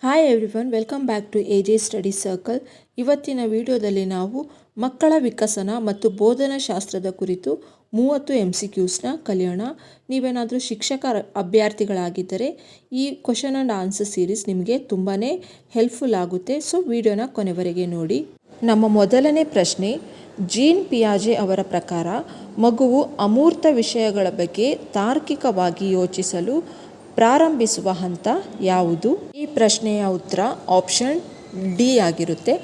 Hi everyone, welcome back to AJ study circle. ಇವತ್ತಿನ ವಿಡಿಯೋದಲ್ಲಿ ನಾವು ಮಕ್ಕಳ ವಿಕಸನ ಮತ್ತು ಬೋಧನಾ ಶಾಸ್ತ್ರದ ಕುರಿತು 30 MCQsನ ಕಲಿಯೋಣ. ನೀವೇನಾದರೂ ಶಿಕ್ಷಕ ಅಭ್ಯರ್ಥಿಗಳಾಗಿದ್ದರೆ ಈ ಕ್ವಶನ್ ಆ್ಯಂಡ್ ಆನ್ಸರ್ ಸೀರೀಸ್ ನಿಮಗೆ ತುಂಬಾ ಹೆಲ್ಪ್ಫುಲ್ ಆಗುತ್ತೆ. ಸೊ ವಿಡಿಯೋನ ಕೊನೆವರೆಗೆ ನೋಡಿ. ನಮ್ಮ ಮೊದಲನೇ ಪ್ರಶ್ನೆ, ಜೀನ್ ಪಿಯಾಜೆ ಅವರ ಪ್ರಕಾರ ಮಗುವು ಅಮೂರ್ತ ವಿಷಯಗಳ ಬಗ್ಗೆ ತಾರ್ಕಿಕವಾಗಿ ಯೋಚಿಸಲು ಪ್ರಾರಂಭಿಸುವ ಹಂತ ಯಾವುದು? ಈ ಪ್ರಶ್ನೆಯ ಉತ್ತರ ಆಪ್ಷನ್ ಡಿ ಆಗಿರುತ್ತೆ.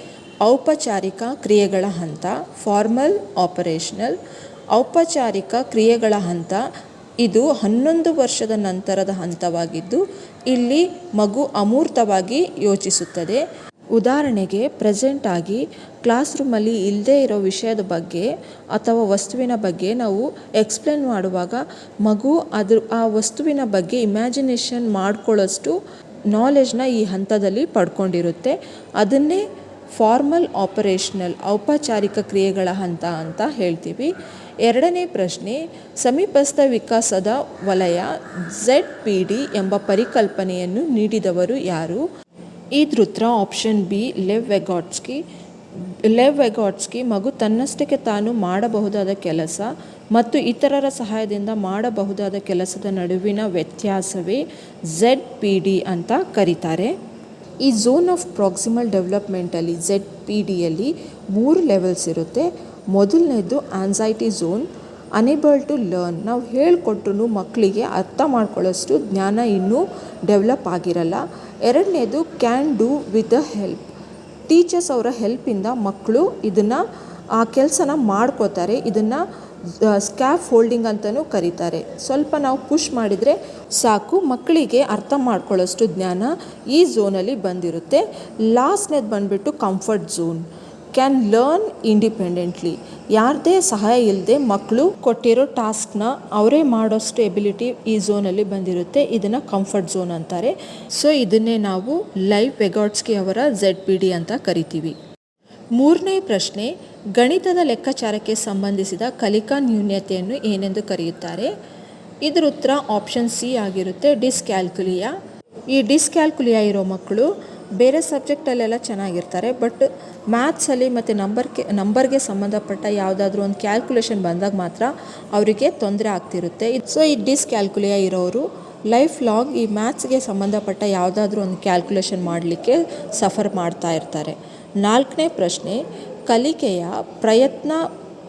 ಔಪಚಾರಿಕ ಕ್ರಿಯೆಗಳ ಹಂತ, ಫಾರ್ಮಲ್ ಆಪರೇಷನಲ್. ಔಪಚಾರಿಕ ಕ್ರಿಯೆಗಳ ಹಂತ ಇದು 11 ವರ್ಷದ ನಂತರದ ಹಂತವಾಗಿದ್ದು ಇಲ್ಲಿ ಮಗು ಅಮೂರ್ತವಾಗಿ ಯೋಚಿಸುತ್ತದೆ. ಉದಾಹರಣೆಗೆ, ಪ್ರೆಸೆಂಟ್ ಆಗಿ ಕ್ಲಾಸ್ ರೂಮಲ್ಲಿ ಇಲ್ಲದೇ ಇರೋ ವಿಷಯದ ಬಗ್ಗೆ ಅಥವಾ ವಸ್ತುವಿನ ಬಗ್ಗೆ ನಾವು ಎಕ್ಸ್ಪ್ಲೇನ್ ಮಾಡುವಾಗ ಮಗು ಆ ವಸ್ತುವಿನ ಬಗ್ಗೆ ಇಮ್ಯಾಜಿನೇಷನ್ ಮಾಡ್ಕೊಳ್ಳೋಷ್ಟು ನಾಲೆಜ್ನ ಈ ಹಂತದಲ್ಲಿ ಪಡ್ಕೊಂಡಿರುತ್ತೆ. ಅದನ್ನೇ ಫಾರ್ಮಲ್ ಆಪರೇಷನಲ್ ಔಪಚಾರಿಕ ಕ್ರಿಯೆಗಳ ಹಂತ ಅಂತ ಹೇಳ್ತೀವಿ. ಎರಡನೇ ಪ್ರಶ್ನೆ, ಸಮೀಪಸ್ಥ ವಿಕಾಸದ ವಲಯ ZPD ಎಂಬ ಪರಿಕಲ್ಪನೆಯನ್ನು ನೀಡಿದವರು ಯಾರು? ಇದ್ರ ಉತ್ತರ ಆಪ್ಷನ್ ಬಿ, ಲೆವ್ ವೆಗಾಟ್ಸ್ಕಿ. ಮಗು ತನ್ನಷ್ಟಕ್ಕೆ ತಾನು ಮಾಡಬಹುದಾದ ಕೆಲಸ ಮತ್ತು ಇತರರ ಸಹಾಯದಿಂದ ಮಾಡಬಹುದಾದ ಕೆಲಸದ ನಡುವಿನ ವ್ಯತ್ಯಾಸವೇ ZPD ಅಂತ ಕರೀತಾರೆ. ಈ ಝೋನ್ ಆಫ್ ಪ್ರಾಕ್ಸಿಮಲ್ ಡೆವಲಪ್ಮೆಂಟಲ್ಲಿ ZPDಯಲ್ಲಿ 3 ಲೆವೆಲ್ಸ್ ಇರುತ್ತೆ. ಮೊದಲನೇದು anxiety zone, unable to learn. ನಾವು ಹೇಳಿಕೊಟ್ರು ಮಕ್ಕಳಿಗೆ ಅರ್ಥ ಮಾಡ್ಕೊಳ್ಳೋಷ್ಟು ಜ್ಞಾನ ಇನ್ನೂ ಡೆವಲಪ್ ಆಗಿರಲ್ಲ. ಎರಡನೇದು can do with the help. Teachers ಅವರ ಹೆಲ್ಪಿಂದ ಮಕ್ಕಳು ಆ ಕೆಲಸನ ಮಾಡ್ಕೋತಾರೆ. ಇದನ್ನು ಸ್ಕ್ಯಾಫ್ ಫೋಲ್ಡಿಂಗ್ ಅಂತಲೂ ಕರೀತಾರೆ. ಸ್ವಲ್ಪ ನಾವು ಪುಷ್ ಮಾಡಿದರೆ ಸಾಕು, ಮಕ್ಕಳಿಗೆ ಅರ್ಥ ಮಾಡ್ಕೊಳ್ಳೋಷ್ಟು ಜ್ಞಾನ ಈ ಝೋನಲ್ಲಿ ಬಂದಿರುತ್ತೆ. ಲಾಸ್ಟ್ನೇದು ಬಂದುಬಿಟ್ಟು comfort zone, can learn independently. ಯಾರದೇ ಸಹಾಯ ಇಲ್ಲದೆ ಮಕ್ಕಳು ಕೊಟ್ಟಿರೋ ಟಾಸ್ಕ್ನ ಅವರೇ ಮಾಡೋಷ್ಟು ಎಬಿಲಿಟಿ ಈ ಝೋನಲ್ಲಿ ಬಂದಿರುತ್ತೆ. ಇದನ್ನು ಕಂಫರ್ಟ್ ಝೋನ್ ಅಂತಾರೆ. ಸೊ ಇದನ್ನೇ ನಾವು ಲೆವ್ ವೆಗಾಟ್ಸ್ಕಿ ಅವರ ZPD ಅಂತ ಕರಿತೀವಿ. ಮೂರನೇ ಪ್ರಶ್ನೆ, ಗಣಿತದ ಲೆಕ್ಕಾಚಾರಕ್ಕೆ ಸಂಬಂಧಿಸಿದ ಕಲಿಕಾ ನ್ಯೂನ್ಯತೆಯನ್ನು ಏನೆಂದು ಕರೆಯುತ್ತಾರೆ? ಇದರ ಉತ್ತರ ಆಪ್ಷನ್ ಸಿ ಆಗಿರುತ್ತೆ, ಡಿಸ್ಕ್ಯಾಲ್ಕುಲಿಯಾ. ಈ ಡಿಸ್ಕ್ಯಾಲ್ಕುಲಿಯಾ ಇರೋ ಮಕ್ಕಳು ಬೇರೆ ಸಬ್ಜೆಕ್ಟಲ್ಲೆಲ್ಲ ಚೆನ್ನಾಗಿರ್ತಾರೆ, ಬಟ್ ಮ್ಯಾಥ್ಸಲ್ಲಿ ಮತ್ತು ನಂಬರ್ಗೆ ಸಂಬಂಧಪಟ್ಟ ಯಾವುದಾದ್ರೂ ಒಂದು ಕ್ಯಾಲ್ಕುಲೇಷನ್ ಬಂದಾಗ ಮಾತ್ರ ಅವರಿಗೆ ತೊಂದರೆ ಆಗ್ತಿರುತ್ತೆ. ಸೊ ಈ ಡಿಸ್ಕ್ಯಾಲ್ಕುಲಿಯಾ ಇರೋರು ಲೈಫ್ ಲಾಂಗ್ ಈ ಮ್ಯಾಥ್ಸ್ಗೆ ಸಂಬಂಧಪಟ್ಟ ಯಾವುದಾದ್ರೂ ಒಂದು ಕ್ಯಾಲ್ಕುಲೇಷನ್ ಮಾಡಲಿಕ್ಕೆ ಸಫರ್ ಮಾಡ್ತಾ ಇರ್ತಾರೆ. ನಾಲ್ಕನೇ ಪ್ರಶ್ನೆ, ಕಲಿಕೆಯ ಪ್ರಯತ್ನ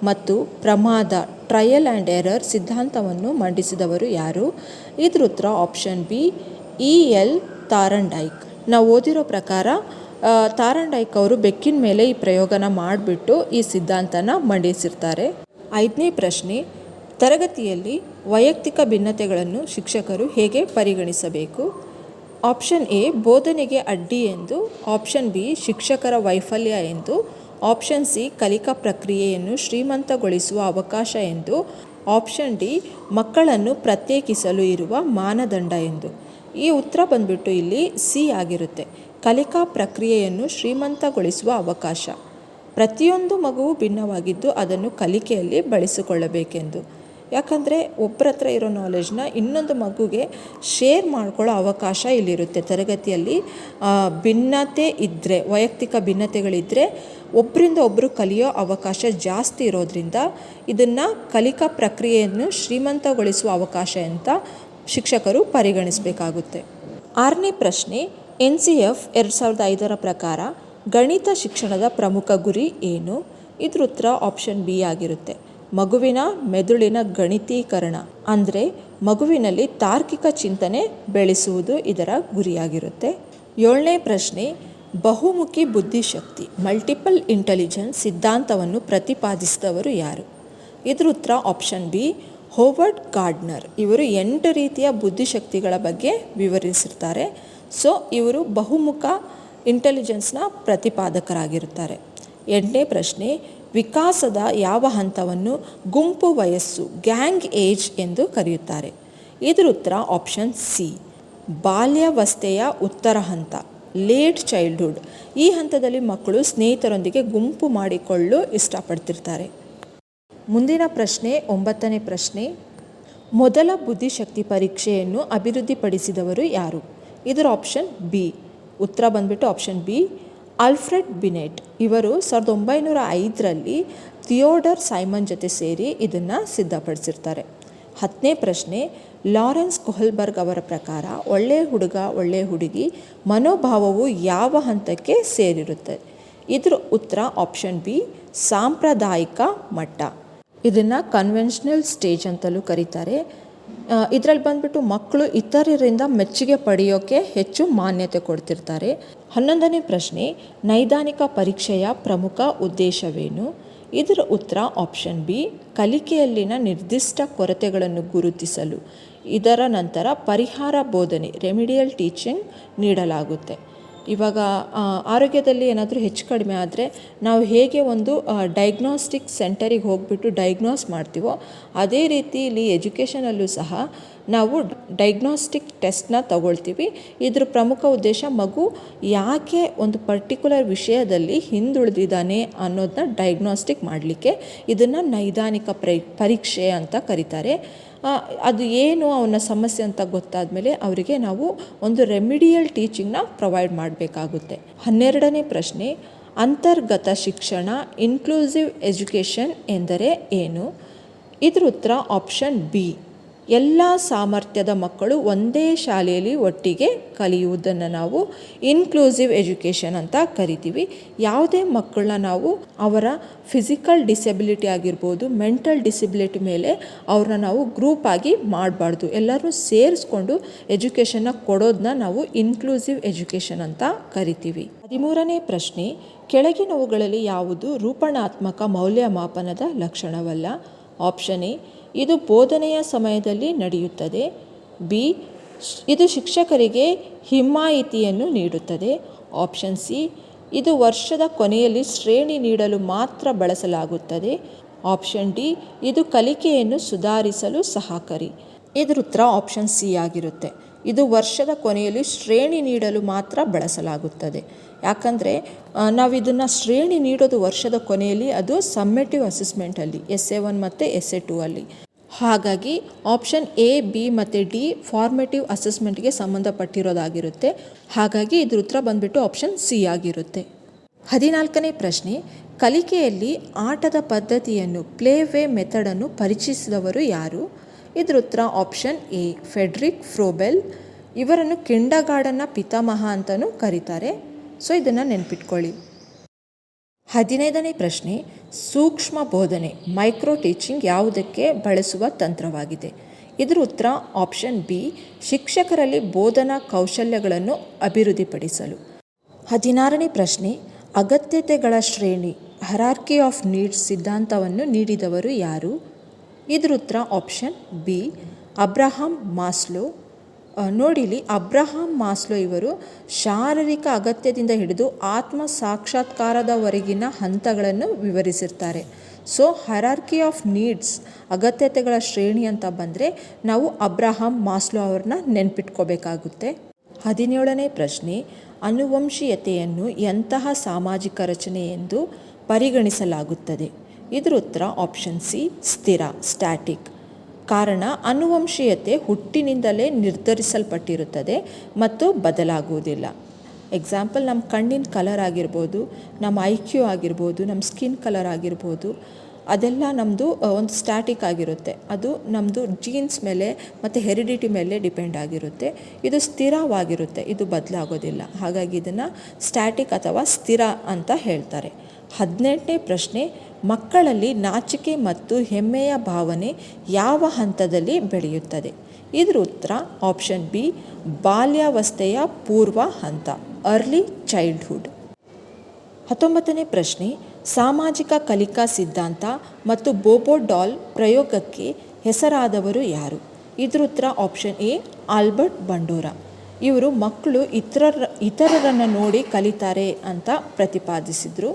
ಮತ್ತು ಪ್ರಮಾದ ಟ್ರಯಲ್ ಆ್ಯಂಡ್ ಎರರ್ ಸಿದ್ಧಾಂತವನ್ನು ಮಂಡಿಸಿದವರು ಯಾರು? ಇದ್ರ ಉತ್ತರ ಆಪ್ಷನ್ ಬಿ, EL ಥಾರ್ನ್ಡೈಕ್. ನಾವು ಓದಿರೋ ಪ್ರಕಾರ ಥಾರ್ನ್ಡೈಕ್ ಅವರು ಬೆಕ್ಕಿನ ಮೇಲೆ ಈ ಪ್ರಯೋಗನ ಮಾಡಿಬಿಟ್ಟು ಈ ಸಿದ್ಧಾಂತನ ಮಂಡಿಸಿರ್ತಾರೆ. ಐದನೇ ಪ್ರಶ್ನೆ, ತರಗತಿಯಲ್ಲಿ ವೈಯಕ್ತಿಕ ಭಿನ್ನತೆಗಳನ್ನು ಶಿಕ್ಷಕರು ಹೇಗೆ ಪರಿಗಣಿಸಬೇಕು? ಆಪ್ಷನ್ ಎ, ಬೋಧನೆಗೆ ಅಡ್ಡಿ ಎಂದು. ಆಪ್ಷನ್ ಬಿ, ಶಿಕ್ಷಕರ ವೈಫಲ್ಯ ಎಂದು. ಆಪ್ಷನ್ ಸಿ, ಕಲಿಕಾ ಪ್ರಕ್ರಿಯೆಯನ್ನು ಶ್ರೀಮಂತಗೊಳಿಸುವ ಅವಕಾಶ ಎಂದು. ಆಪ್ಷನ್ ಡಿ, ಮಕ್ಕಳನ್ನು ಪ್ರತ್ಯೇಕಿಸಲು ಇರುವ ಮಾನದಂಡ ಎಂದು. ಈ ಉತ್ತರ ಬಂದ್ಬಿಟ್ಟು ಇಲ್ಲಿ ಸಿ ಆಗಿರುತ್ತೆ, ಕಲಿಕಾ ಪ್ರಕ್ರಿಯೆಯನ್ನು ಶ್ರೀಮಂತಗೊಳಿಸುವ ಅವಕಾಶ. ಪ್ರತಿಯೊಂದು ಮಗುವು ಭಿನ್ನವಾಗಿದ್ದು ಅದನ್ನು ಕಲಿಕೆಯಲ್ಲಿ ಬಳಸಿಕೊಳ್ಳಬೇಕೆಂದು. ಯಾಕಂದರೆ ಒಬ್ಬರ ಹತ್ರ ಇರೋ ನಾಲೆಜ್ನ ಇನ್ನೊಂದು ಮಗುಗೆ ಶೇರ್ ಮಾಡ್ಕೊಳ್ಳೋ ಅವಕಾಶ ಇಲ್ಲಿರುತ್ತೆ. ತರಗತಿಯಲ್ಲಿ ಭಿನ್ನತೆ ಇದ್ದರೆ, ವೈಯಕ್ತಿಕ ಭಿನ್ನತೆಗಳಿದ್ದರೆ ಒಬ್ಬರಿಂದ ಒಬ್ಬರು ಕಲಿಯೋ ಅವಕಾಶ ಜಾಸ್ತಿ ಇರೋದ್ರಿಂದ ಇದನ್ನು ಕಲಿಕಾ ಪ್ರಕ್ರಿಯೆಯನ್ನು ಶ್ರೀಮಂತಗೊಳಿಸುವ ಅವಕಾಶ ಅಂತ ಶಿಕ್ಷಕರು ಪರಿಗಣಿಸಬೇಕಾಗುತ್ತೆ. ಆರನೇ ಪ್ರಶ್ನೆ, NCF 2005 ಪ್ರಕಾರ ಗಣಿತ ಶಿಕ್ಷಣದ ಪ್ರಮುಖ ಗುರಿ ಏನು? ಇದ್ರ ಉತ್ತರ ಆಪ್ಷನ್ ಬಿ ಆಗಿರುತ್ತೆ, ಮಗುವಿನ ಮೆದುಳಿನ ಗಣಿತೀಕರಣ, ಅಂದರೆ ಮಗುವಿನಲ್ಲಿ ತಾರ್ಕಿಕ ಚಿಂತನೆ ಬೆಳೆಸುವುದು ಇದರ ಗುರಿಯಾಗಿರುತ್ತೆ. ಏಳನೇ ಪ್ರಶ್ನೆ, ಬಹುಮುಖಿ ಬುದ್ಧಿಶಕ್ತಿ ಮಲ್ಟಿಪಲ್ ಇಂಟೆಲಿಜೆನ್ಸ್ ಸಿದ್ಧಾಂತವನ್ನು ಪ್ರತಿಪಾದಿಸಿದವರು ಯಾರು? ಇದ್ರ ಉತ್ತರ ಆಪ್ಷನ್ ಬಿ, ಹೋವರ್ಡ್ ಗಾರ್ಡ್ನರ್. ಇವರು 8 ರೀತಿಯ ಬುದ್ಧಿಶಕ್ತಿಗಳ ಬಗ್ಗೆ ವಿವರಿಸಿರ್ತಾರೆ. ಸೊ ಇವರು ಬಹುಮುಖ ಇಂಟೆಲಿಜೆನ್ಸ್ನ ಪ್ರತಿಪಾದಕರಾಗಿರುತ್ತಾರೆ. 8ನೇ ಪ್ರಶ್ನೆ, ವಿಕಾಸದ ಯಾವ ಹಂತವನ್ನು ಗುಂಪು ವಯಸ್ಸು ಗ್ಯಾಂಗ್ ಏಜ್ ಎಂದು ಕರೆಯುತ್ತಾರೆ? ಇದ್ರ ಉತ್ತರ ಆಪ್ಷನ್ ಸಿ, ಬಾಲ್ಯಾವಸ್ಥೆಯ ಉತ್ತರ ಹಂತ ಲೇಟ್ ಚೈಲ್ಡ್ಹುಡ್. ಈ ಹಂತದಲ್ಲಿ ಮಕ್ಕಳು ಸ್ನೇಹಿತರೊಂದಿಗೆ ಗುಂಪು ಮಾಡಿಕೊಳ್ಳಲು ಇಷ್ಟಪಡ್ತಿರ್ತಾರೆ. ಮುಂದಿನ ಪ್ರಶ್ನೆ, 9ನೇ ಪ್ರಶ್ನೆ, ಮೊದಲ ಬುದ್ಧಿಶಕ್ತಿ ಪರೀಕ್ಷೆಯನ್ನು ಅಭಿವೃದ್ಧಿಪಡಿಸಿದವರು ಯಾರು? ಇದರ ಆಪ್ಷನ್ ಬಿ, ಉತ್ತರ ಬಂದ್ಬಿಟ್ಟು ಆಪ್ಷನ್ ಬಿ ಆಲ್ಫ್ರೆಡ್ ಬಿನೆಟ್. ಇವರು 1905ರಲ್ಲಿ ಥಿಯೋಡರ್ ಸೈಮನ್ ಜೊತೆ ಸೇರಿ ಇದನ್ನು ಸಿದ್ಧಪಡಿಸಿರ್ತಾರೆ. 10ನೇ ಪ್ರಶ್ನೆ, ಲಾರೆನ್ಸ್ ಕೊಹಲ್ಬರ್ಗ್ ಅವರ ಪ್ರಕಾರ ಒಳ್ಳೆಯ ಹುಡುಗ ಒಳ್ಳೆಯ ಹುಡುಗಿ ಮನೋಭಾವವು ಯಾವ ಹಂತಕ್ಕೆ ಸೇರಿರುತ್ತೆ? ಇದ್ರ ಉತ್ತರ ಆಪ್ಷನ್ ಬಿ ಸಾಂಪ್ರದಾಯಿಕ ಮಟ್ಟ. ಇದನ್ನು ಕನ್ವೆನ್ಷನಲ್ ಸ್ಟೇಜ್ ಅಂತಲೂ ಕರೀತಾರೆ. ಇದರಲ್ಲಿ ಬಂದ್ಬಿಟ್ಟು ಮಕ್ಕಳು ಇತರರಿಂದ ಮೆಚ್ಚುಗೆ ಪಡೆಯೋಕ್ಕೆ ಹೆಚ್ಚು ಮಾನ್ಯತೆ ಕೊಡ್ತಿರ್ತಾರೆ. 11ನೇ ಪ್ರಶ್ನೆ, ನೈದಾನಿಕ ಪರೀಕ್ಷೆಯ ಪ್ರಮುಖ ಉದ್ದೇಶವೇನು? ಇದರ ಉತ್ತರ ಆಪ್ಷನ್ ಬಿ ಕಲಿಕೆಯಲ್ಲಿನ ನಿರ್ದಿಷ್ಟ ಕೊರತೆಗಳನ್ನು ಗುರುತಿಸಲು. ಇದರ ನಂತರ ಪರಿಹಾರ ಬೋಧನೆ ರೆಮಿಡಿಯಲ್ ಟೀಚಿಂಗ್ ನೀಡಲಾಗುತ್ತೆ. ಇವಾಗ ಆರೋಗ್ಯದಲ್ಲಿ ಏನಾದರೂ ಹೆಚ್ಚು ಕಡಿಮೆ ಆದರೆ ನಾವು ಹೇಗೆ ಒಂದು ಡಯಾಗ್ನೋಸ್ಟಿಕ್ ಸೆಂಟರಿಗೆ ಹೋಗಿಬಿಟ್ಟು ಡಯಾಗ್ನೋಸ್ ಮಾಡ್ತೀವೋ ಅದೇ ರೀತಿ ಇಲ್ಲಿ ಎಜುಕೇಷನಲ್ಲೂ ಸಹ ನಾವು ಡಯಾಗ್ನೋಸ್ಟಿಕ್ ಟೆಸ್ಟ್ನ ತಗೊಳ್ತೀವಿ. ಇದ್ರ ಪ್ರಮುಖ ಉದ್ದೇಶ ಮಗು ಯಾಕೆ ಒಂದು ಪರ್ಟಿಕ್ಯುಲರ್ ವಿಷಯದಲ್ಲಿ ಹಿಂದುಳಿದಿದ್ದಾನೆ ಅನ್ನೋದನ್ನ ಡಯಾಗ್ನೋಸ್ಟಿಕ್ ಮಾಡಲಿಕ್ಕೆ ಇದನ್ನು ನೈದಾನಿಕ ಪರೀಕ್ಷೆ ಅಂತ ಕರೀತಾರೆ. ಅದು ಏನು ಅವನ ಸಮಸ್ಯೆ ಅಂತ ಗೊತ್ತಾದ ಮೇಲೆ ಅವರಿಗೆ ನಾವು ಒಂದು ರೆಮಿಡಿಯಲ್ ಟೀಚಿಂಗ್ನ ಪ್ರೊವೈಡ್ ಮಾಡಬೇಕಾಗುತ್ತೆ. 12ನೇ ಪ್ರಶ್ನೆ, ಅಂತರ್ಗತ ಶಿಕ್ಷಣ ಇನ್ಕ್ಲೂಸಿವ್ ಎಜುಕೇಷನ್ ಎಂದರೆ ಏನು? ಇದ್ರ ಉತ್ತರ ಆಪ್ಷನ್ ಬಿ ಎಲ್ಲ ಸಾಮರ್ಥ್ಯದ ಮಕ್ಕಳು ಒಂದೇ ಶಾಲೆಯಲ್ಲಿ ಒಟ್ಟಿಗೆ ಕಲಿಯುವುದನ್ನು ನಾವು ಇನ್ಕ್ಲೂಸಿವ್ ಎಜುಕೇಷನ್ ಅಂತ ಕರಿತೀವಿ. ಯಾವುದೇ ಮಕ್ಕಳನ್ನ ನಾವು ಅವರ ಫಿಸಿಕಲ್ ಡಿಸೆಬಿಲಿಟಿ ಆಗಿರ್ಬೋದು, ಮೆಂಟಲ್ ಡಿಸೆಬಿಲಿಟಿ ಮೇಲೆ ಅವ್ರನ್ನ ನಾವು ಗ್ರೂಪ್ ಆಗಿ ಮಾಡಬಾರ್ದು. ಎಲ್ಲರೂ ಸೇರಿಸ್ಕೊಂಡು ಎಜುಕೇಷನ್ನ ಕೊಡೋದನ್ನ ನಾವು ಇನ್ಕ್ಲೂಸಿವ್ ಎಜುಕೇಷನ್ ಅಂತ ಕರಿತೀವಿ. 13ನೇ ಪ್ರಶ್ನೆ, ಕೆಳಗಿನವುಗಳಲ್ಲಿ ಯಾವುದು ರೂಪಣಾತ್ಮಕ ಮೌಲ್ಯಮಾಪನದ ಲಕ್ಷಣವಲ್ಲ? ಆಪ್ಷನ್ ಎ ಇದು ಬೋಧನೆಯ ಸಮಯದಲ್ಲಿ ನಡೆಯುತ್ತದೆ. ಬಿ ಇದು ಶಿಕ್ಷಕರಿಗೆ ಹಿಮ್ಮಾಯಿತಿಯನ್ನು ನೀಡುತ್ತದೆ. ಆಪ್ಷನ್ ಸಿ ಇದು ವರ್ಷದ ಕೊನೆಯಲ್ಲಿ ಶ್ರೇಣಿ ನೀಡಲು ಮಾತ್ರ ಬಳಸಲಾಗುತ್ತದೆ. ಆಪ್ಷನ್ ಡಿ ಇದು ಕಲಿಕೆಯನ್ನು ಸುಧಾರಿಸಲು ಸಹಕಾರಿ. ಇದರ ಉತ್ತರ ಆಪ್ಷನ್ ಸಿ ಆಗಿರುತ್ತೆ. ಇದು ವರ್ಷದ ಕೊನೆಯಲ್ಲಿ ಶ್ರೇಣಿ ನೀಡಲು ಮಾತ್ರ ಬಳಸಲಾಗುತ್ತದೆ. ಯಾಕಂದರೆ ನಾವು ಇದನ್ನು ಶ್ರೇಣಿ ನೀಡೋದು ವರ್ಷದ ಕೊನೆಯಲ್ಲಿ, ಅದು ಸಮ್ಮೆಟಿವ್ ಅಸೆಸ್ಮೆಂಟಲ್ಲಿ SA1 ಮತ್ತು SA2 ಅಲ್ಲಿ. ಹಾಗಾಗಿ ಆಪ್ಷನ್ ಎ, ಬಿ ಮತ್ತು ಡಿ ಫಾರ್ಮೇಟಿವ್ ಅಸೆಸ್ಮೆಂಟ್ಗೆ ಸಂಬಂಧಪಟ್ಟಿರೋದಾಗಿರುತ್ತೆ. ಹಾಗಾಗಿ ಇದ್ರ ಉತ್ತರ ಬಂದ್ಬಿಟ್ಟು ಆಪ್ಷನ್ ಸಿ ಆಗಿರುತ್ತೆ. 14ನೇ ಪ್ರಶ್ನೆ, ಕಲಿಕೆಯಲ್ಲಿ ಆಟದ ಪದ್ಧತಿಯನ್ನು ಪ್ಲೇವೇ ಮೆಥಡನ್ನು ಪರಿಚಯಿಸಿದವರು ಯಾರು? ಇದ್ರ ಉತ್ತರ ಆಪ್ಷನ್ ಎ ಫೆಡ್ರಿಕ್ ಫ್ರೋಬೆಲ್. ಇವರನ್ನು ಕಿಂಡರ್ಗಾರ್ಟನ್ನ ಪಿತಾಮಹ ಅಂತಲೂ ಕರೀತಾರೆ. ಸೊ ಇದನ್ನು ನೆನ್ಪಿಟ್ಕೊಳ್ಳಿ. 15ನೇ ಪ್ರಶ್ನೆ, ಸೂಕ್ಷ್ಮ ಬೋಧನೆ ಮೈಕ್ರೋ ಟೀಚಿಂಗ್ ಯಾವುದಕ್ಕೆ ಬಳಸುವ ತಂತ್ರವಾಗಿದೆ? ಇದರ ಉತ್ತರ ಆಪ್ಷನ್ ಬಿ ಶಿಕ್ಷಕರಲ್ಲಿ ಬೋಧನಾ ಕೌಶಲ್ಯಗಳನ್ನು ಅಭಿವೃದ್ಧಿಪಡಿಸಲು. 16ನೇ ಪ್ರಶ್ನೆ, ಅಗತ್ಯತೆಗಳ ಶ್ರೇಣಿ ಹರಾರ್ಕಿ ಆಫ್ ನೀಡ್ಸ್ ಸಿದ್ಧಾಂತವನ್ನು ನೀಡಿದವರು ಯಾರು? ಇದರ ಉತ್ತರ ಆಪ್ಷನ್ ಬಿ ಅಬ್ರಹಾಂ ಮಾಸ್ಲೋ. ನೋಡಿಲಿ, ಅಬ್ರಹಾಂ ಮಾಸ್ಲೋ ಇವರು ಶಾರೀರಿಕ ಅಗತ್ಯದಿಂದ ಹಿಡಿದು ಆತ್ಮ ಸಾಕ್ಷಾತ್ಕಾರದವರೆಗಿನ ಹಂತಗಳನ್ನು ವಿವರಿಸಿರ್ತಾರೆ. ಸೊ ಹರಾರ್ಕಿ ಆಫ್ ನೀಡ್ಸ್ ಅಗತ್ಯತೆಗಳ ಶ್ರೇಣಿ ಅಂತ ಬಂದರೆ ನಾವು ಅಬ್ರಹಾಂ ಮಾಸ್ಲೋ ಅವ್ರನ್ನ ನೆನ್ಪಿಟ್ಕೋಬೇಕಾಗುತ್ತೆ. 17ನೇ ಪ್ರಶ್ನೆ, ಅನುವಂಶೀಯತೆಯನ್ನು ಎಂತಹ ಸಾಮಾಜಿಕ ರಚನೆ ಎಂದು ಪರಿಗಣಿಸಲಾಗುತ್ತದೆ? ಇದರ ಉತ್ತರ ಆಪ್ಷನ್ ಸಿ ಸ್ಥಿರ ಸ್ಟ್ಯಾಟಿಕ್. ಕಾರಣ ಅನುವಂಶೀಯತೆ ಹುಟ್ಟಿನಿಂದಲೇ ನಿರ್ಧರಿಸಲ್ಪಟ್ಟಿರುತ್ತದೆ ಮತ್ತು ಬದಲಾಗುವುದಿಲ್ಲ. ಎಕ್ಸಾಂಪಲ್, ನಮ್ಮ ಕಣ್ಣಿನ ಕಲರ್ ಆಗಿರ್ಬೋದು, ನಮ್ಮ IQ ಆಗಿರ್ಬೋದು, ನಮ್ಮ ಸ್ಕಿನ್ ಕಲರ್ ಆಗಿರ್ಬೋದು, ಅದೆಲ್ಲ ನಮ್ಮದು ಒಂದು ಸ್ಟ್ಯಾಟಿಕ್ ಆಗಿರುತ್ತೆ. ಅದು ನಮ್ಮದು ಜೀನ್ಸ್ ಮೇಲೆ ಮತ್ತು ಹೆರಿಡಿಟಿ ಮೇಲೆ ಡಿಪೆಂಡ್ ಆಗಿರುತ್ತೆ. ಇದು ಸ್ಥಿರವಾಗಿರುತ್ತೆ, ಇದು ಬದಲಾಗೋದಿಲ್ಲ. ಹಾಗಾಗಿ ಇದನ್ನು ಸ್ಟ್ಯಾಟಿಕ್ ಅಥವಾ ಸ್ಥಿರ ಅಂತ ಹೇಳ್ತಾರೆ. 18ನೇ ಪ್ರಶ್ನೆ, ಮಕ್ಕಳಲ್ಲಿ ನಾಚಿಕೆ ಮತ್ತು ಹೆಮ್ಮೆಯ ಭಾವನೆ ಯಾವ ಹಂತದಲ್ಲಿ ಬೆಳೆಯುತ್ತದೆ? ಇದರ ಉತ್ತರ ಆಪ್ಷನ್ ಬಿ ಬಾಲ್ಯಾವಸ್ಥೆಯ ಪೂರ್ವ ಹಂತ ಅರ್ಲಿ ಚೈಲ್ಡ್ಹುಡ್. 19ನೇ ಪ್ರಶ್ನೆ, ಸಾಮಾಜಿಕ ಕಲಿಕಾ ಸಿದ್ಧಾಂತ ಮತ್ತು ಬೋಬೋ ಡಾಲ್ ಪ್ರಯೋಗಕ್ಕೆ ಹೆಸರಾದವರು ಯಾರು? ಇದರ ಉತ್ತರ ಆಪ್ಷನ್ ಎ ಆಲ್ಬರ್ಟ್ ಬಂಡೂರಾ. ಇವರು ಮಕ್ಕಳು ಇತರರನ್ನು ನೋಡಿ ಕಲಿತಾರೆ ಅಂತ ಪ್ರತಿಪಾದಿಸಿದರು.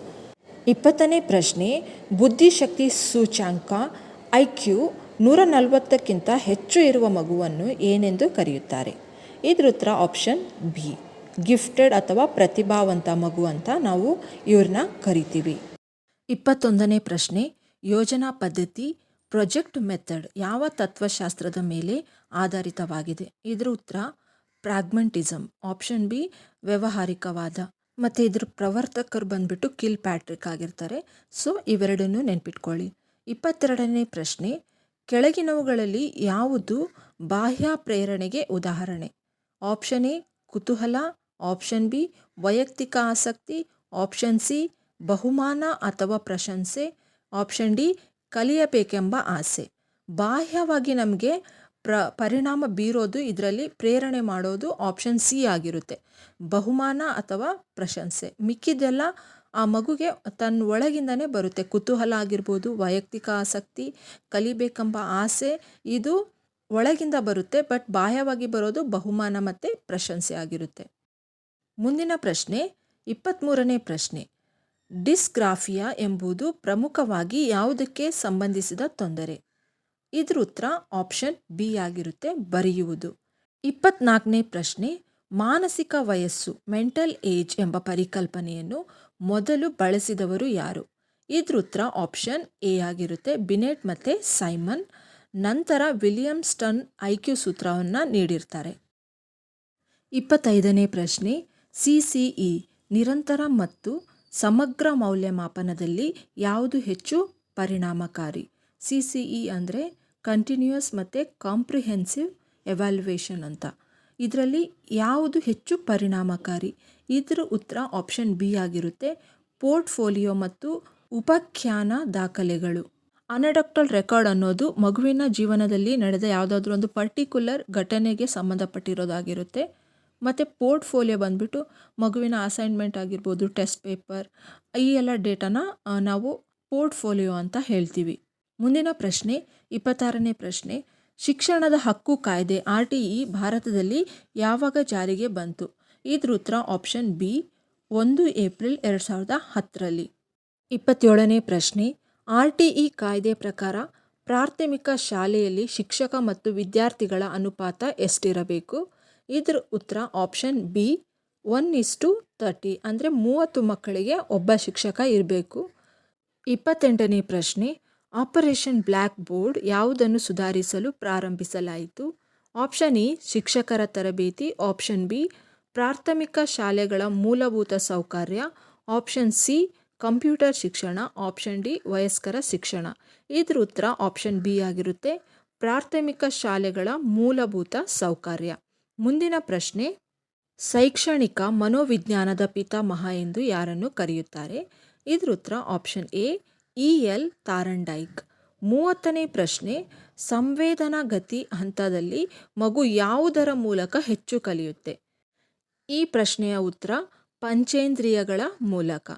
20ನೇ ಪ್ರಶ್ನೆ, ಬುದ್ಧಿಶಕ್ತಿ ಸೂಚ್ಯಂಕ IQ 140ಕ್ಕಿಂತ ಹೆಚ್ಚು ಇರುವ ಮಗುವನ್ನು ಏನೆಂದು ಕರೆಯುತ್ತಾರೆ? ಇದರ ಉತ್ತರ ಆಪ್ಷನ್ ಬಿ ಗಿಫ್ಟೆಡ್ ಅಥವಾ ಪ್ರತಿಭಾವಂತ ಮಗು ಅಂತ ನಾವು ಇವ್ರನ್ನ ಕರಿತೀವಿ. 21ನೇ ಪ್ರಶ್ನೆ, ಯೋಜನಾ ಪದ್ಧತಿ ಪ್ರೊಜೆಕ್ಟ್ ಮೆಥಡ್ ಯಾವ ತತ್ವಶಾಸ್ತ್ರದ ಮೇಲೆ ಆಧಾರಿತವಾಗಿದೆ? ಇದರ ಉತ್ತರ ಪ್ರಾಗ್ಮೆಂಟಿಸಮ್. Option B ವ್ಯಾವಹಾರಿಕವಾದ. ಮತ್ತು ಇದ್ರ ಪ್ರವರ್ತಕರು ಬಂದ್ಬಿಟ್ಟು ಕಿಲ್ ಪ್ಯಾಟ್ರಿಕ್ ಆಗಿರ್ತಾರೆ. ಸೊ ಇವೆರಡನ್ನೂ ನೆನ್ಪಿಟ್ಕೊಳ್ಳಿ. 22ನೇ ಪ್ರಶ್ನೆ, ಕೆಳಗಿನವುಗಳಲ್ಲಿ ಯಾವುದು ಬಾಹ್ಯ ಪ್ರೇರಣೆಗೆ ಉದಾಹರಣೆ? ಆಪ್ಷನ್ ಎ ಕುತೂಹಲ, ಆಪ್ಷನ್ ಬಿ ವೈಯಕ್ತಿಕ ಆಸಕ್ತಿ, ಆಪ್ಷನ್ ಸಿ ಬಹುಮಾನ ಅಥವಾ ಪ್ರಶಂಸೆ, ಆಪ್ಷನ್ ಡಿ ಕಲಿಯಬೇಕೆಂಬ ಆಸೆ. ಬಾಹ್ಯವಾಗಿ ನಮಗೆ ಪರಿಣಾಮ ಬೀರೋದು, ಇದರಲ್ಲಿ ಪ್ರೇರಣೆ ಮಾಡೋದು ಆಪ್ಷನ್ ಸಿ ಆಗಿರುತ್ತೆ, ಬಹುಮಾನ ಅಥವಾ ಪ್ರಶಂಸೆ. ಮಿಕ್ಕಿದೆಲ್ಲ ಆ ಮಗುಗೆ ತನ್ನ ಒಳಗಿಂದನೇ ಬರುತ್ತೆ. ಕುತೂಹಲ ಆಗಿರ್ಬೋದು, ವೈಯಕ್ತಿಕ ಆಸಕ್ತಿ, ಕಲಿಬೇಕೆಂಬ ಆಸೆ, ಇದು ಒಳಗಿಂದ ಬರುತ್ತೆ. ಬಟ್ ಬಾಹ್ಯವಾಗಿ ಬರೋದು ಬಹುಮಾನ ಮತ್ತು ಪ್ರಶಂಸೆ ಆಗಿರುತ್ತೆ. ಮುಂದಿನ ಪ್ರಶ್ನೆ 23ನೇ ಪ್ರಶ್ನೆ, ಡಿಸ್ಗ್ರಾಫಿಯಾ ಎಂಬುದು ಪ್ರಮುಖವಾಗಿ ಯಾವುದಕ್ಕೆ ಸಂಬಂಧಿಸಿದ ತೊಂದರೆ? ಇದ್ರ ಉತ್ತರ ಆಪ್ಷನ್ ಬಿ ಆಗಿರುತ್ತೆ, ಬರೆಯುವುದು. 24ನೇ ಪ್ರಶ್ನೆ, ಮಾನಸಿಕ ವಯಸ್ಸು ಮೆಂಟಲ್ ಏಜ್ ಎಂಬ ಪರಿಕಲ್ಪನೆಯನ್ನು ಮೊದಲು ಬಳಸಿದವರು ಯಾರು? ಇದ್ರ ಉತ್ತರ ಆಪ್ಷನ್ ಎ ಆಗಿರುತ್ತೆ, ಬಿನೆಟ್ ಮತ್ತು ಸೈಮನ್. ನಂತರ ವಿಲಿಯಂ ಸ್ಟನ್ IQ ಸೂತ್ರವನ್ನು ನೀಡಿರ್ತಾರೆ. 25ನೇ ಪ್ರಶ್ನೆ, CCE ನಿರಂತರ ಮತ್ತು ಸಮಗ್ರ ಮೌಲ್ಯಮಾಪನದಲ್ಲಿ ಯಾವುದು ಹೆಚ್ಚು ಪರಿಣಾಮಕಾರಿ? CCE ಅಂದರೆ ಕಂಟಿನ್ಯೂಯಸ್ ಮತ್ತು ಕಾಂಪ್ರಿಹೆನ್ಸಿವ್ ಎವ್ಯಾಲ್ಯುವೇಷನ್ ಅಂತ. ಇದರಲ್ಲಿ ಯಾವುದು ಹೆಚ್ಚು ಪರಿಣಾಮಕಾರಿ? ಇದರ ಉತ್ತರ ಆಪ್ಷನ್ ಬಿ ಆಗಿರುತ್ತೆ, ಪೋರ್ಟ್ಫೋಲಿಯೋ ಮತ್ತು ಉಪಾಖ್ಯಾನ ದಾಖಲೆಗಳು. ಅನಡಕ್ಟಲ್ ರೆಕಾರ್ಡ್ ಅನ್ನೋದು ಮಗುವಿನ ಜೀವನದಲ್ಲಿ ನಡೆದ ಯಾವುದಾದ್ರೂ ಒಂದು ಪರ್ಟಿಕ್ಯುಲರ್ ಘಟನೆಗೆ ಸಂಬಂಧಪಟ್ಟಿರೋದಾಗಿರುತ್ತೆ. ಮತ್ತು ಪೋರ್ಟ್ಫೋಲಿಯೋ ಬಂದ್ಬಿಟ್ಟು ಮಗುವಿನ ಅಸೈನ್ಮೆಂಟ್ ಆಗಿರ್ಬೋದು, ಟೆಸ್ಟ್ ಪೇಪರ್, ಈ ಎಲ್ಲ ಡೇಟಾನ ನಾವು ಪೋರ್ಟ್ಫೋಲಿಯೋ ಅಂತ ಹೇಳ್ತೀವಿ. ಮುಂದಿನ ಪ್ರಶ್ನೆ 26ನೇ ಪ್ರಶ್ನೆ, ಶಿಕ್ಷಣದ ಹಕ್ಕು ಕಾಯ್ದೆ RTE ಭಾರತದಲ್ಲಿ ಯಾವಾಗ ಜಾರಿಗೆ ಬಂತು? ಇದ್ರ ಉತ್ತರ ಆಪ್ಷನ್ ಬಿ, 1 ಏಪ್ರಿಲ್ 2010ರಲ್ಲಿ. 27ನೇ ಪ್ರಶ್ನೆ, RTE ಕಾಯ್ದೆ ಪ್ರಕಾರ ಪ್ರಾಥಮಿಕ ಶಾಲೆಯಲ್ಲಿ ಶಿಕ್ಷಕ ಮತ್ತು ವಿದ್ಯಾರ್ಥಿಗಳ ಅನುಪಾತ ಎಷ್ಟಿರಬೇಕು? ಇದ್ರ ಉತ್ತರ ಆಪ್ಷನ್ ಬಿ, 1:30, ಅಂದರೆ 30 ಮಕ್ಕಳಿಗೆ ಒಬ್ಬ ಶಿಕ್ಷಕ ಇರಬೇಕು. 28ನೇ ಪ್ರಶ್ನೆ, ಆಪರೇಷನ್ ಬ್ಲ್ಯಾಕ್ ಬೋರ್ಡ್ ಯಾವುದನ್ನು ಸುಧಾರಿಸಲು ಪ್ರಾರಂಭಿಸಲಾಯಿತು? ಆಪ್ಷನ್ ಎ ಶಿಕ್ಷಕರ ತರಬೇತಿ, ಆಪ್ಷನ್ ಬಿ ಪ್ರಾಥಮಿಕ ಶಾಲೆಗಳ ಮೂಲಭೂತ ಸೌಕರ್ಯ, ಆಪ್ಷನ್ ಸಿ ಕಂಪ್ಯೂಟರ್ ಶಿಕ್ಷಣ, ಆಪ್ಷನ್ ಡಿ ವಯಸ್ಕರ ಶಿಕ್ಷಣ. ಇದ್ರ ಉತ್ತರ ಆಪ್ಷನ್ ಬಿ ಆಗಿರುತ್ತೆ, ಪ್ರಾಥಮಿಕ ಶಾಲೆಗಳ ಮೂಲಭೂತ ಸೌಕರ್ಯ. ಮುಂದಿನ ಪ್ರಶ್ನೆ, ಶೈಕ್ಷಣಿಕ ಮನೋವಿಜ್ಞಾನದ ಪಿತಾಮಹ ಎಂದು ಯಾರನ್ನು ಕರೆಯುತ್ತಾರೆ? ಇದ್ರ ಉತ್ತರ ಆಪ್ಷನ್ ಎ, EL ತಾರಂಡೈಕ್. 30ನೇ ಪ್ರಶ್ನೆ, ಸಂವೇದನಾ ಗತಿ ಹಂತದಲ್ಲಿ ಮಗು ಯಾವುದರ ಮೂಲಕ ಹೆಚ್ಚು ಕಲಿಯುತ್ತೆ? ಈ ಪ್ರಶ್ನೆಯ ಉತ್ತರ ಪಂಚೇಂದ್ರಿಯಗಳ ಮೂಲಕ.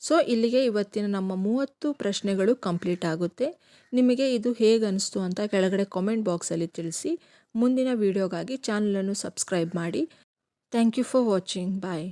ಸೊ ಇಲ್ಲಿಗೆ ಇವತ್ತಿನ ನಮ್ಮ 30 ಪ್ರಶ್ನೆಗಳು ಕಂಪ್ಲೀಟ್ ಆಗುತ್ತೆ. ನಿಮಗೆ ಇದು ಹೇಗೆ ಅನಿಸ್ತು ಅಂತ ಕೆಳಗಡೆ ಕಾಮೆಂಟ್ ಬಾಕ್ಸಲ್ಲಿ ತಿಳಿಸಿ. ಮುಂದಿನ ವಿಡಿಯೋಗಾಗಿ ಚಾನಲನ್ನು ಸಬ್ಸ್ಕ್ರೈಬ್ ಮಾಡಿ. Thank you for watching. Bye.